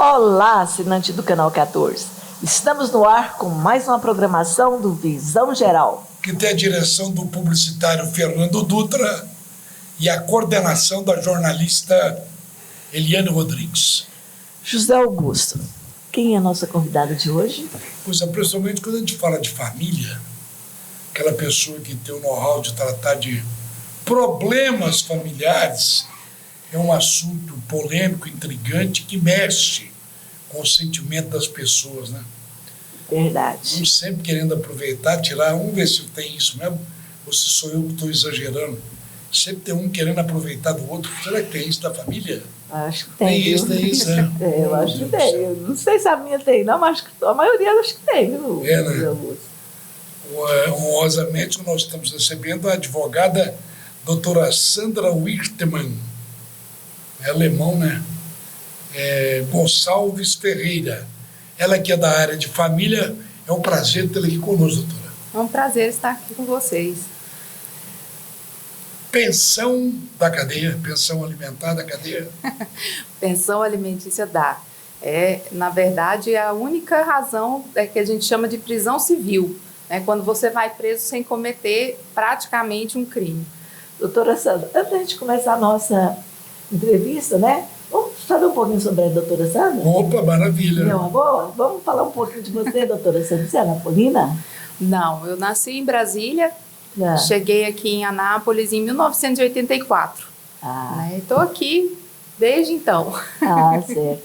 Olá, assinante do Canal 14. Estamos no ar com mais uma programação do Visão Geral, que tem a direção do publicitário Fernando Dutra e a coordenação da jornalista Eliane Rodrigues. José Augusto, quem é a nossa convidada de hoje? Pois é, principalmente quando a gente fala de família, aquela pessoa que tem o know-how de tratar de problemas familiares, é um assunto polêmico, intrigante, que mexe com o sentimento das pessoas, né? Verdade. Um sempre querendo aproveitar, tirar, vamos ver se tem isso mesmo, ou se sou eu que estou exagerando. Sempre tem um querendo aproveitar do outro. Será que tem isso da família? Acho que tem. Tem isso, né? Eu acho que tem. Eu não sei se a minha tem, não, mas a maioria acho que tem. Né? Honrosamente, nós estamos recebendo a advogada doutora Sandra Wirtmann, é alemão, né? Gonçalves Ferreira. Ela que é da área de família, é um prazer tê-la aqui conosco, doutora. É um prazer estar aqui com vocês. Pensão da cadeia, pensão alimentar da cadeia. Pensão alimentícia dá. Na verdade, a única razão é que a gente chama de prisão civil, né? Quando você vai preso sem cometer praticamente um crime. Doutora Sandra, antes da gente começar a nossa entrevista, né? Vamos saber um pouquinho sobre a doutora Sandra? Opa, maravilha. Meu amor, vamos falar um pouquinho de você, doutora Sandra. Você é napolina? Não, eu nasci em Brasília, cheguei aqui em Anápolis em 1984. Estou aqui desde então. Certo.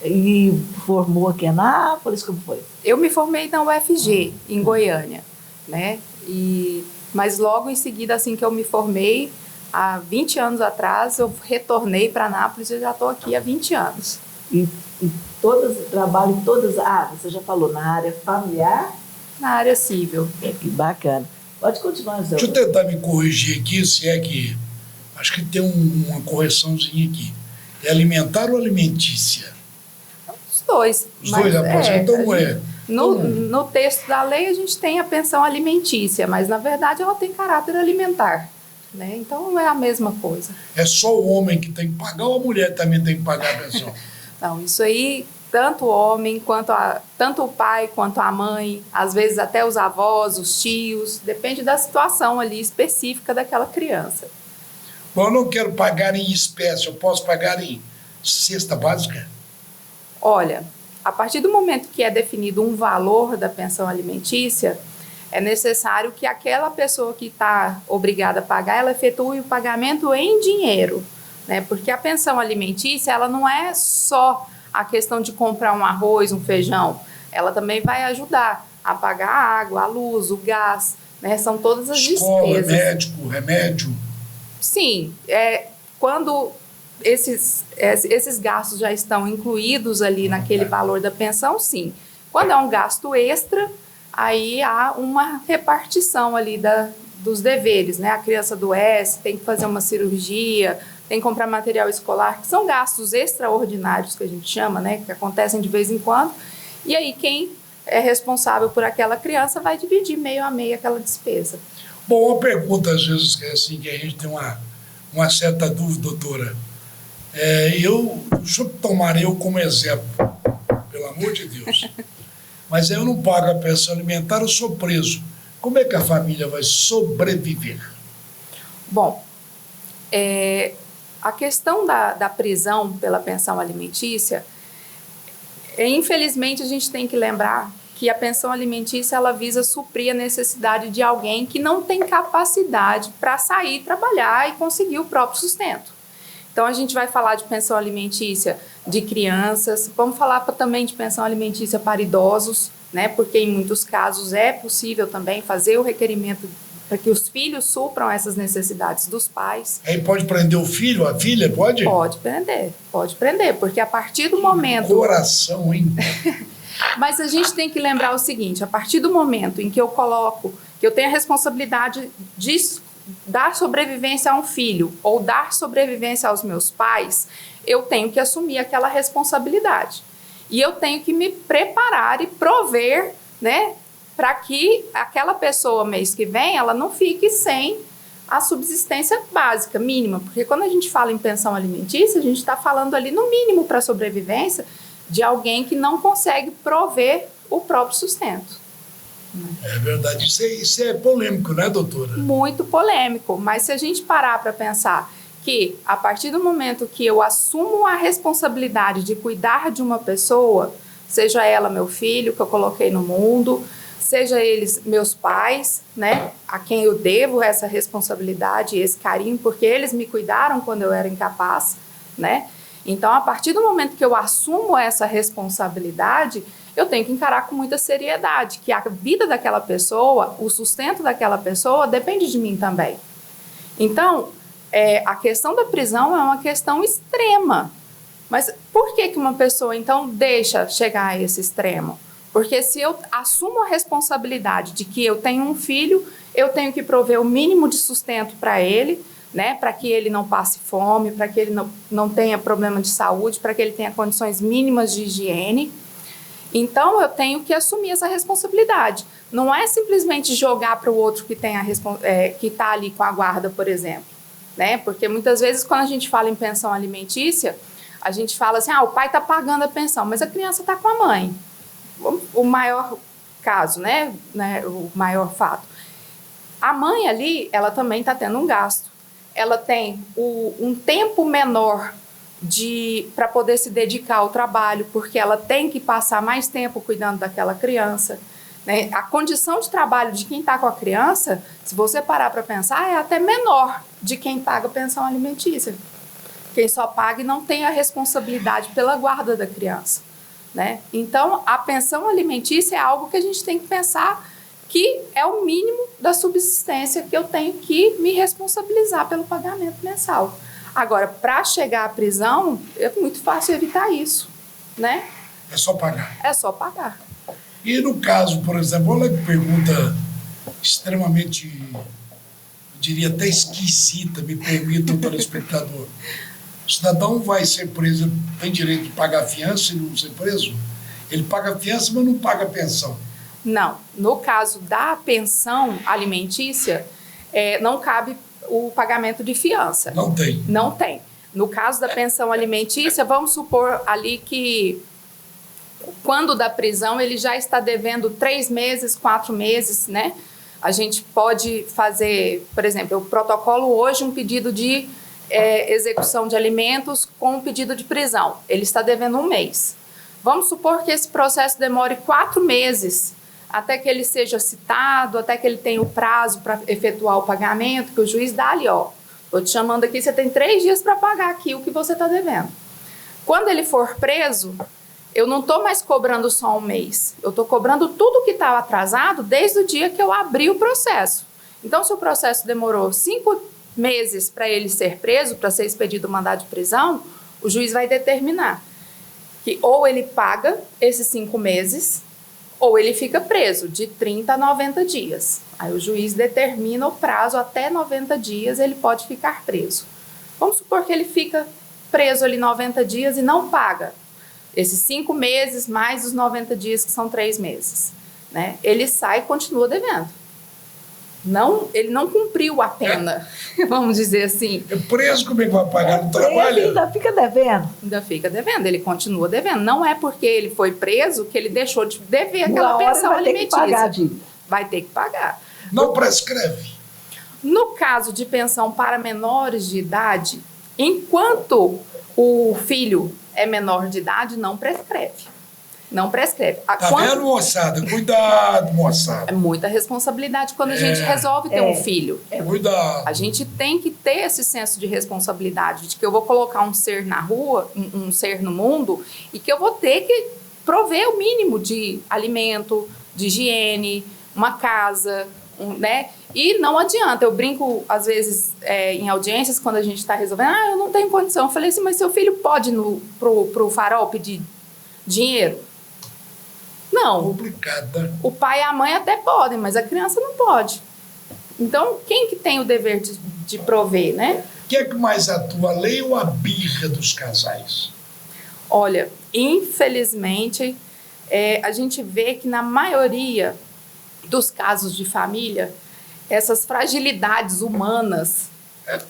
E formou aqui em Anápolis, como foi? Eu me formei na UFG, em Goiânia, né? Mas logo em seguida, assim que eu me formei, há 20 anos atrás, eu retornei para Anápolis e já estou aqui há 20 anos. E trabalho em todas... você já falou, na área familiar? Na área civil. Que bacana. Pode continuar, Zé. Deixa eu tentar me corrigir aqui, se é que... Acho que tem uma correçãozinha aqui. É alimentar ou alimentícia? Os dois. Os dois, No texto da lei, a gente tem a pensão alimentícia, mas, na verdade, ela tem caráter alimentar. Né? Então, não é a mesma coisa. É só o homem que tem que pagar ou a mulher também tem que pagar a pensão? Não, isso aí, tanto o homem, tanto o pai quanto a mãe, às vezes até os avós, os tios, depende da situação ali específica daquela criança. Bom, eu não quero pagar em espécie, eu posso pagar em cesta básica? Olha, a partir do momento que é definido um valor da pensão alimentícia, é necessário que aquela pessoa que está obrigada a pagar, ela efetue o pagamento em dinheiro, né? Porque a pensão alimentícia, ela não é só a questão de comprar um arroz, um feijão, ela também vai ajudar a pagar a água, a luz, o gás, né? São todas as escola, despesas. remédio. Sim, quando esses gastos já estão incluídos ali naquele valor da pensão, sim. Quando é um gasto extra, aí há uma repartição ali dos deveres, né? A criança adoece, tem que fazer uma cirurgia, tem que comprar material escolar, que são gastos extraordinários que a gente chama, né? Que acontecem de vez em quando. E aí quem é responsável por aquela criança vai dividir meio a meio aquela despesa. Bom, uma pergunta às vezes que a gente tem uma certa dúvida, doutora. Deixa eu tomar eu como exemplo, pelo amor de Deus. Mas eu não pago a pensão alimentar, eu sou preso. Como é que a família vai sobreviver? Bom, a questão da prisão pela pensão alimentícia, infelizmente a gente tem que lembrar que a pensão alimentícia ela visa suprir a necessidade de alguém que não tem capacidade para sair trabalhar e conseguir o próprio sustento. Então, a gente vai falar de pensão alimentícia de crianças, vamos falar também de pensão alimentícia para idosos, né? Porque em muitos casos é possível também fazer o requerimento para que os filhos supram essas necessidades dos pais. Aí pode prender o filho, a filha, pode? Pode prender, porque a partir do momento... Coração, hein? Mas a gente tem que lembrar o seguinte, a partir do momento em que eu coloco, que eu tenho a responsabilidade de dar sobrevivência a um filho ou dar sobrevivência aos meus pais, eu tenho que assumir aquela responsabilidade. E eu tenho que me preparar e prover, né, para que aquela pessoa, mês que vem, ela não fique sem a subsistência básica, mínima. Porque quando a gente fala em pensão alimentícia, a gente está falando ali no mínimo para sobrevivência de alguém que não consegue prover o próprio sustento. É verdade. Isso é polêmico, né, doutora? Muito polêmico, mas se a gente parar para pensar que a partir do momento que eu assumo a responsabilidade de cuidar de uma pessoa, seja ela meu filho que eu coloquei no mundo, seja eles meus pais, né, a quem eu devo essa responsabilidade, esse carinho, porque eles me cuidaram quando eu era incapaz, né? Então, a partir do momento que eu assumo essa responsabilidade, eu tenho que encarar com muita seriedade que a vida daquela pessoa, o sustento daquela pessoa depende de mim também. Então, a questão da prisão é uma questão extrema. Mas por que uma pessoa, então, deixa chegar a esse extremo? Porque se eu assumo a responsabilidade de que eu tenho um filho, eu tenho que prover o mínimo de sustento para ele, né, para que ele não passe fome, para que ele não tenha problema de saúde, para que ele tenha condições mínimas de higiene. Então, eu tenho que assumir essa responsabilidade. Não é simplesmente jogar para o outro que está ali com a guarda, por exemplo. Né? Porque muitas vezes, quando a gente fala em pensão alimentícia, a gente fala assim, o pai está pagando a pensão, mas a criança está com a mãe. O maior caso, né? O maior fato. A mãe ali, ela também está tendo um gasto. Ela tem um tempo menor para poder se dedicar ao trabalho, porque ela tem que passar mais tempo cuidando daquela criança. Né? A condição de trabalho de quem está com a criança, se você parar para pensar, é até menor de quem paga pensão alimentícia. Quem só paga e não tem a responsabilidade pela guarda da criança. Né? Então, a pensão alimentícia é algo que a gente tem que pensar que é o mínimo da subsistência que eu tenho que me responsabilizar pelo pagamento mensal. Agora, para chegar à prisão, é muito fácil evitar isso, né? É só pagar. É só pagar. E no caso, por exemplo, olha que pergunta extremamente, eu diria até esquisita, me permita o telespectador. O cidadão vai ser preso, tem direito de pagar fiança e não ser preso? Ele paga fiança, mas não paga pensão. Não. No caso da pensão alimentícia, não cabe o pagamento de fiança. Não tem? Não tem. No caso da pensão alimentícia, vamos supor ali que quando da prisão ele já está devendo 3 meses, 4 meses, né? A gente pode fazer, por exemplo, eu protocolo hoje um pedido de execução de alimentos com um pedido de prisão. Ele está devendo 1 mês. Vamos supor que esse processo demore 4 meses, até que ele seja citado, até que ele tenha o prazo para efetuar o pagamento, que o juiz dá ali, estou te chamando aqui, você tem 3 dias para pagar aqui o que você está devendo. Quando ele for preso, eu não estou mais cobrando só 1 mês, eu estou cobrando tudo que estava atrasado desde o dia que eu abri o processo. Então, se o processo demorou 5 meses para ele ser preso, para ser expedido o mandado de prisão, o juiz vai determinar que ou ele paga esses 5 meses, ou ele fica preso de 30 a 90 dias. Aí o juiz determina o prazo, até 90 dias ele pode ficar preso. Vamos supor que ele fica preso ali 90 dias e não paga esses 5 meses mais os 90 dias, que são 3 meses. Né? Ele sai e continua devendo. Ele não cumpriu a pena, vamos dizer assim. É preso, como é que vai pagar no trabalho? Ainda fica devendo. Ainda fica devendo, ele continua devendo. Não é porque ele foi preso que ele deixou de dever aquela pensão alimentícia. Vai ter que pagar. Não prescreve? No caso de pensão para menores de idade, enquanto o filho é menor de idade, não prescreve. Não prescreve. Tá vendo, moçada? Cuidado, moçada. É muita responsabilidade quando a gente resolve ter um filho. Cuidado. A gente tem que ter esse senso de responsabilidade, de que eu vou colocar um ser na rua, um ser no mundo, e que eu vou ter que prover o mínimo de alimento, de higiene, uma casa, né? E não adianta, eu brinco às vezes em audiências, quando a gente está resolvendo, eu não tenho condição. Eu falei assim, mas seu filho pode ir pro farol pedir dinheiro? Não. Complicada. O pai e a mãe até podem, mas a criança não pode. Então, quem que tem o dever de prover, né? Quem é que mais atua, a lei ou a birra dos casais? Olha, infelizmente, a gente vê que na maioria dos casos de família, essas fragilidades humanas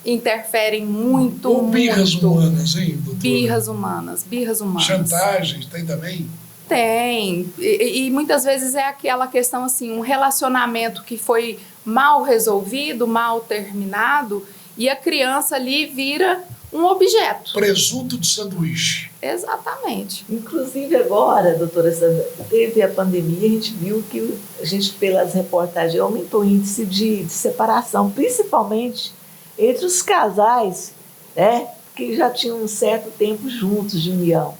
interferem muito, Ou birras muito. humanas, hein, doutora? Birras humanas, birras humanas. Chantagens, tem também? Tem, e muitas vezes é aquela questão assim, um relacionamento que foi mal resolvido, mal terminado, e a criança ali vira um objeto. Presunto de sanduíche. Exatamente. Inclusive agora, doutora Sandra, teve a pandemia, a gente viu que a gente, pelas reportagens, aumentou o índice de separação, principalmente entre os casais, né, que já tinham um certo tempo juntos de união.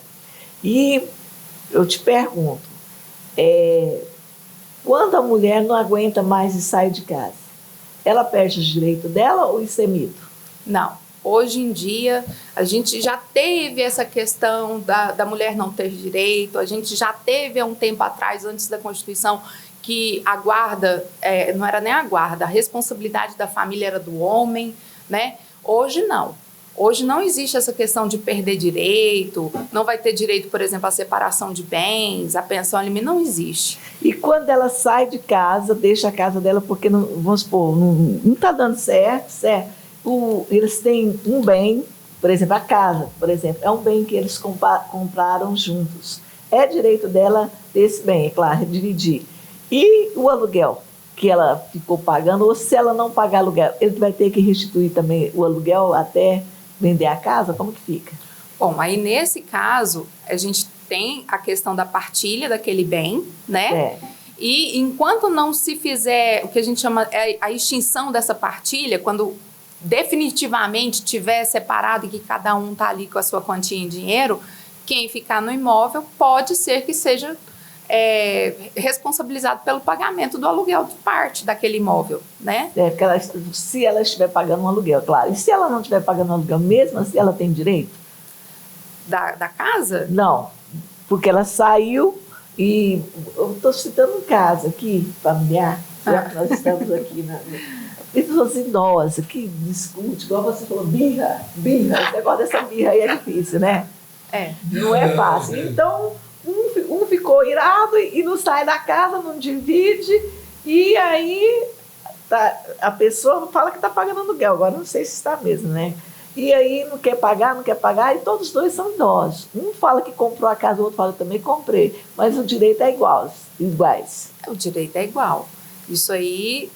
E eu te pergunto, quando a mulher não aguenta mais e sai de casa, ela perde os direitos dela ou isso é mito? Não. Hoje em dia, a gente já teve essa questão da mulher não ter direito, a gente já teve há um tempo atrás, antes da Constituição, que a guarda, não era nem a guarda, a responsabilidade da família era do homem, né? Hoje não. Hoje não existe essa questão de perder direito, não vai ter direito, por exemplo, à separação de bens, à pensão alimentar, não existe. E quando ela sai de casa, deixa a casa dela porque, não, vamos supor, não está dando certo? Eles têm um bem, por exemplo, a casa, por exemplo, é um bem que eles compraram juntos. É direito dela ter esse bem, é claro, dividir. E o aluguel que ela ficou pagando, ou se ela não pagar aluguel, ele vai ter que restituir também o aluguel até vender a casa? Como que fica? Bom, aí nesse caso, a gente tem a questão da partilha daquele bem, né? E enquanto não se fizer o que a gente chama a extinção dessa partilha, quando definitivamente tiver separado e que cada um está ali com a sua quantia em dinheiro, quem ficar no imóvel pode ser que seja responsabilizado pelo pagamento do aluguel de parte daquele imóvel, né? Se ela estiver pagando um aluguel, claro. E se ela não estiver pagando um aluguel, mesmo assim ela tem direito? Da casa? Não, porque ela saiu e... Eu estou citando um caso aqui, familiar, já que nós estamos aqui pessoas idosas que discutem, igual você falou, birra, esse negócio dessa birra aí é difícil, né? Não é fácil. Então, um ficou irado e não sai da casa, não divide, e aí a pessoa fala que está pagando aluguel, agora não sei se está mesmo, né? E aí não quer pagar, e todos os dois são idosos. Um fala que comprou a casa, o outro fala que também comprei, mas o direito é iguais. O direito é igual. Isso aí,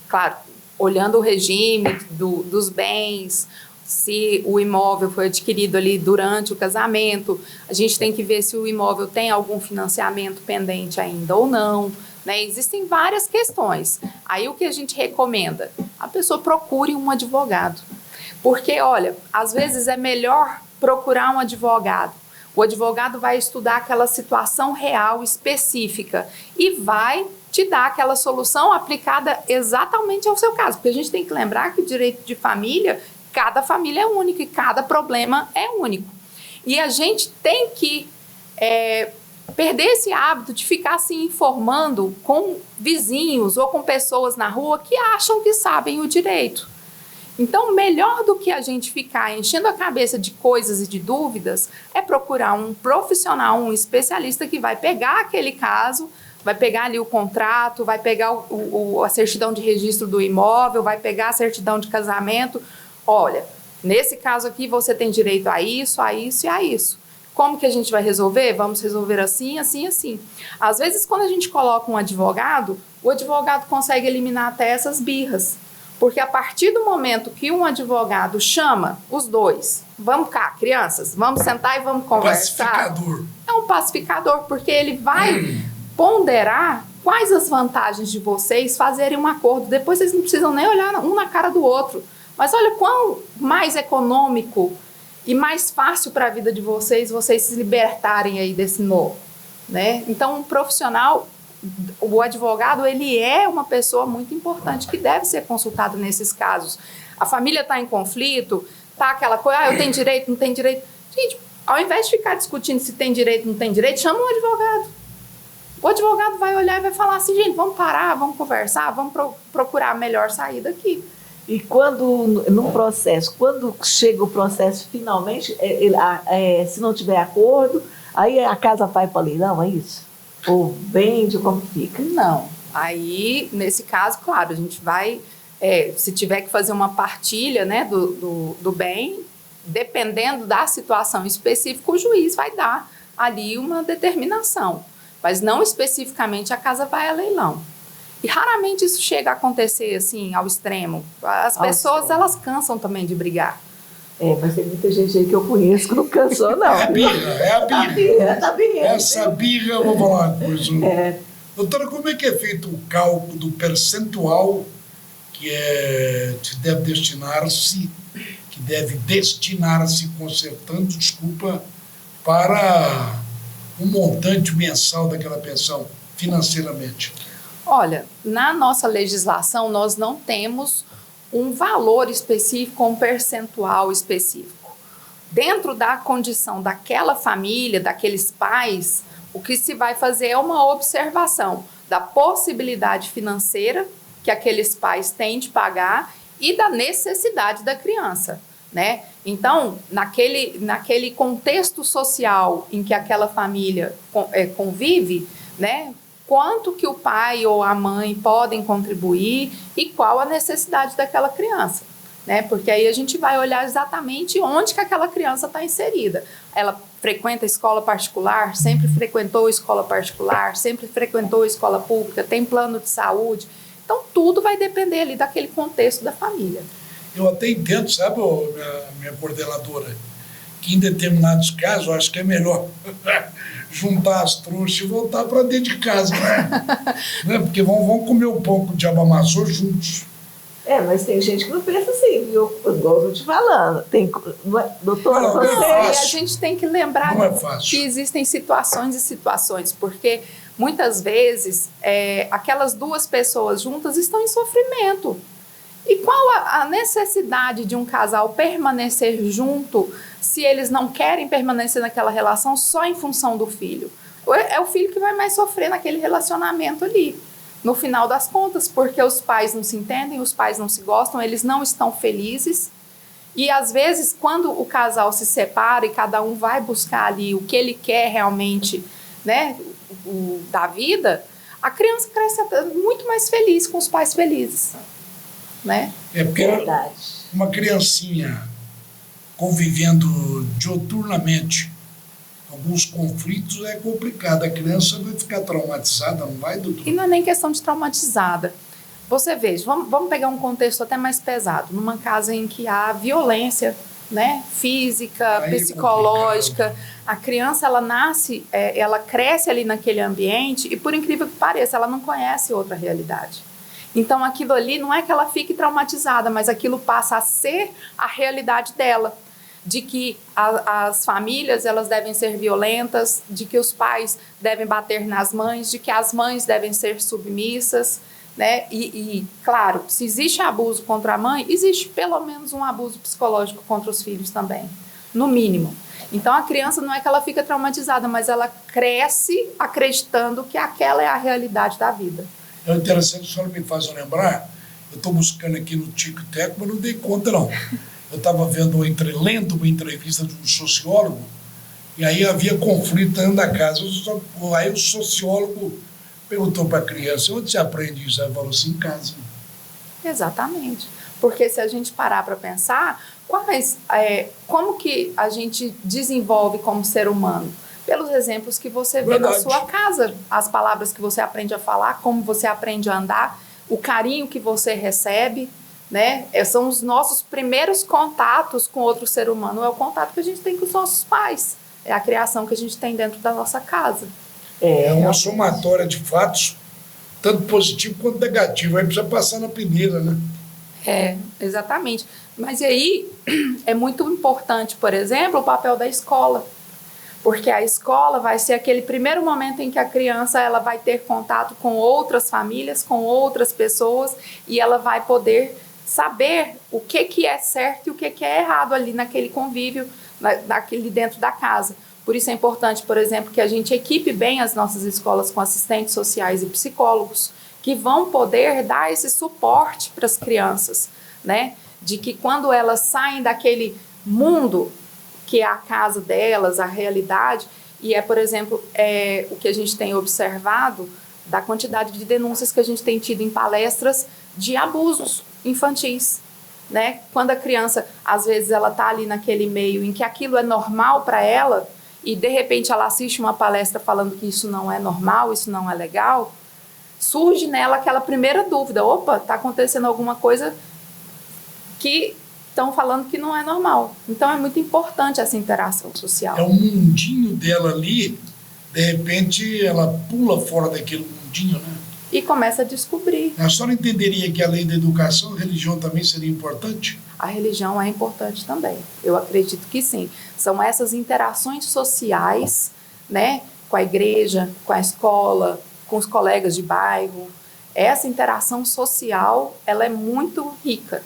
claro, olhando o regime dos bens, se o imóvel foi adquirido ali durante o casamento, a gente tem que ver se o imóvel tem algum financiamento pendente ainda ou não, né? Existem várias questões. Aí o que a gente recomenda? A pessoa procure um advogado. Porque, olha, às vezes é melhor procurar um advogado. O advogado vai estudar aquela situação real, específica, e vai te dar aquela solução aplicada exatamente ao seu caso. Porque a gente tem que lembrar que o direito de família, cada família é única e cada problema é único. E a gente tem que perder esse hábito de ficar se informando com vizinhos ou com pessoas na rua que acham que sabem o direito. Então, melhor do que a gente ficar enchendo a cabeça de coisas e de dúvidas, é procurar um profissional, um especialista que vai pegar aquele caso, vai pegar ali o contrato, vai pegar a certidão de registro do imóvel, vai pegar a certidão de casamento. Olha, nesse caso aqui você tem direito a isso, a isso e a isso. Como que a gente vai resolver? Vamos resolver assim, assim, assim. Às vezes, quando a gente coloca um advogado, o advogado consegue eliminar até essas birras. Porque a partir do momento que um advogado chama os dois, vamos cá, crianças, vamos sentar e vamos conversar. Pacificador. É um pacificador, porque ele vai ponderar quais as vantagens de vocês fazerem um acordo. Depois vocês não precisam nem olhar um na cara do outro. Mas olha quão mais econômico e mais fácil para a vida de vocês se libertarem aí desse nó, né? Então, um profissional, o advogado, ele é uma pessoa muito importante que deve ser consultado nesses casos. A família está em conflito, tá aquela coisa, eu tenho direito, não tenho direito. Gente, ao invés de ficar discutindo se tem direito, não tem direito, chama um advogado. O advogado vai olhar e vai falar assim, gente, vamos parar, vamos conversar, vamos procurar a melhor saída aqui. E quando chega o processo finalmente, se não tiver acordo, aí a casa vai para leilão, é isso? Ou vende, como fica? Não. Aí, nesse caso, claro, a gente vai se tiver que fazer uma partilha, né, do bem, dependendo da situação específica, o juiz vai dar ali uma determinação, mas não especificamente a casa vai a leilão. E raramente isso chega a acontecer assim ao extremo. As pessoas elas cansam também de brigar. Mas tem muita gente aí que eu conheço que não cansou, não. É a birra. Tá birra. Essa birra, eu vou falar uma coisa. Doutora, como é que é feito o cálculo do percentual que deve destinar-se, consertando, desculpa, para o montante mensal daquela pensão, financeiramente? Olha, na nossa legislação, nós não temos um valor específico, um percentual específico. Dentro da condição daquela família, daqueles pais, o que se vai fazer é uma observação da possibilidade financeira que aqueles pais têm de pagar e da necessidade da criança, né? Então, naquele contexto social em que aquela família convive, né? Quanto que o pai ou a mãe podem contribuir e qual a necessidade daquela criança, né? Porque aí a gente vai olhar exatamente onde que aquela criança está inserida. Ela frequenta escola particular, sempre frequentou escola particular, sempre frequentou escola pública, tem plano de saúde. Então, tudo vai depender ali daquele contexto da família. Eu até entendo, sabe, minha coordenadora, que em determinados casos eu acho que é melhor juntar as trouxas e voltar para dentro de casa, né? Porque vão comer o pão com o diabo amassou juntos. Mas tem gente que não pensa assim, viu? Igual eu tô te falando. Doutora, você... a gente tem que lembrar que existem situações e situações, porque muitas vezes aquelas duas pessoas juntas estão em sofrimento. E qual a necessidade de um casal permanecer junto se eles não querem permanecer naquela relação só em função do filho? É o filho que vai mais sofrer naquele relacionamento ali, no final das contas, porque os pais não se entendem, os pais não se gostam, eles não estão felizes. E às vezes, quando o casal se separa e cada um vai buscar ali o que ele quer realmente, né, da vida, a criança cresce muito mais feliz com os pais felizes. Né? É porque uma criancinha convivendo dioturnamente, alguns conflitos é complicado. A criança vai ficar traumatizada, não vai, doutor? E não é nem questão de traumatizada. Você veja, vamos pegar um contexto até mais pesado. Numa casa em que há violência, né, física, psicológica, a criança ela nasce, ela cresce ali naquele ambiente e, por incrível que pareça, ela não conhece outra realidade. Então, aquilo ali não é que ela fique traumatizada, mas aquilo passa a ser a realidade dela, de que as famílias elas devem ser violentas, de que os pais devem bater nas mães, de que as mães devem ser submissas, né? E claro, se existe abuso contra a mãe, existe pelo menos um abuso psicológico contra os filhos também, no mínimo. Então, a criança não é que ela fica traumatizada, mas ela cresce acreditando que aquela é a realidade da vida. É interessante, a senhora me faz lembrar, eu estou buscando aqui no Tico e Teco, mas não dei conta, não. Eu estava lendo uma entrevista de um sociólogo, e aí havia conflito dentro da casa. Aí o sociólogo perguntou para a criança, onde você aprende isso? Ela falou assim, em casa. Exatamente. Porque se a gente parar para pensar, como que a gente desenvolve como ser humano? Pelos exemplos que você vê na sua casa, as palavras que você aprende a falar, como você aprende a andar, o carinho que você recebe, né? São os nossos primeiros contatos com outro ser humano, é o contato que a gente tem com os nossos pais, é a criação que a gente tem dentro da nossa casa. É uma somatória de fatos, tanto positivo quanto negativo, aí precisa passar na peneira, né? Exatamente. Mas aí é muito importante, por exemplo, o papel da escola. Porque a escola vai ser aquele primeiro momento em que a criança ela vai ter contato com outras famílias, com outras pessoas, e ela vai poder saber o que é certo e o que é errado ali naquele convívio, naquele dentro da casa. Por isso é importante, por exemplo, que a gente equipe bem as nossas escolas com assistentes sociais e psicólogos, que vão poder dar esse suporte para as crianças, né? De que quando elas saem daquele mundo que é a casa delas, a realidade, e por exemplo, o que a gente tem observado da quantidade de denúncias que a gente tem tido em palestras de abusos infantis, né? Quando a criança, às vezes, ela está ali naquele meio em que aquilo é normal para ela e, de repente, ela assiste uma palestra falando que isso não é normal, isso não é legal, surge nela aquela primeira dúvida, opa, está acontecendo alguma coisa que estão falando que não é normal. Então, é muito importante essa interação social. É um mundinho dela ali, de repente ela pula fora daquele mundinho, né? E começa a descobrir. A senhora entenderia que além da educação, a religião também seria importante? A religião é importante também. Eu acredito que sim. São essas interações sociais, né, com a igreja, com a escola, com os colegas de bairro. Essa interação social, ela é muito rica,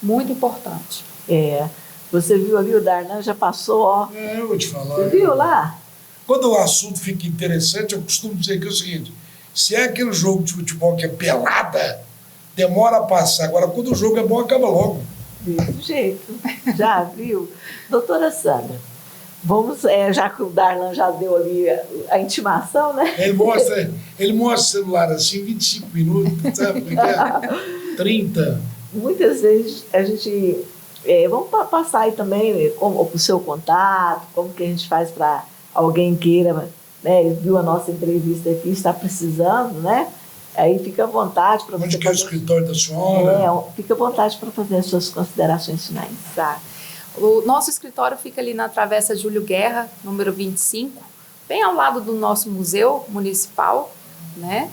muito importante. Você viu ali, o Darlan já passou, ó. Eu vou te falar. Você viu lá? Quando o assunto fica interessante, eu costumo dizer que é o seguinte: se é aquele jogo de futebol que é pelada, demora a passar. Agora, quando o jogo é bom, acaba logo. Desse jeito. Já viu? Doutora Sandra, vamos, já que o Darlan já deu ali a intimação, né? Ele mostra o celular assim, 25 minutos, sabe? 30. Muitas vezes a gente... vamos passar aí também o seu contato, como que a gente faz para alguém queira, né? Viu a nossa entrevista aqui, está precisando, né? Aí fica à vontade para você. Onde que é o escritório da senhora? Fica à vontade para fazer as suas considerações finais. Tá. O nosso escritório fica ali na Travessa Júlio Guerra, número 25, bem ao lado do nosso museu municipal, né?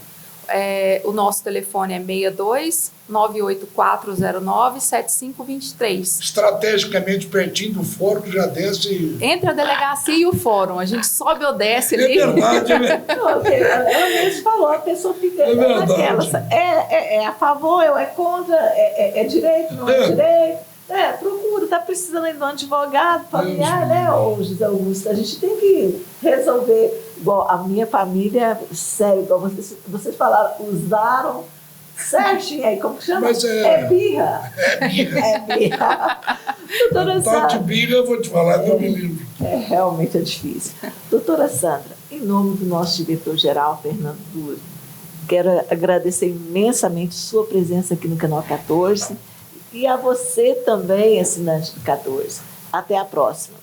O nosso telefone é 62 98409 7523. Estrategicamente pertinho do fórum, já desce. Entre a delegacia e o fórum, a gente sobe ou desce ali. É verdade, Ela mesmo falou, a pessoa fica naquela. É a favor, é contra, é direito, não é direito. Procura, está precisando de um advogado familiar, né, ô José Augusto? A gente tem que resolver, igual a minha família, sério, igual vocês falaram, usaram certinho aí, como que chama? Mas birra. É birra. É birra. Doutora Sandra. Sandra. De birra, eu vou te falar, não me livro. Realmente é difícil. Doutora Sandra, em nome do nosso diretor-geral, Fernando Duro, quero agradecer imensamente sua presença aqui no Canal 14 e a você também, assinante do 14. Até a próxima.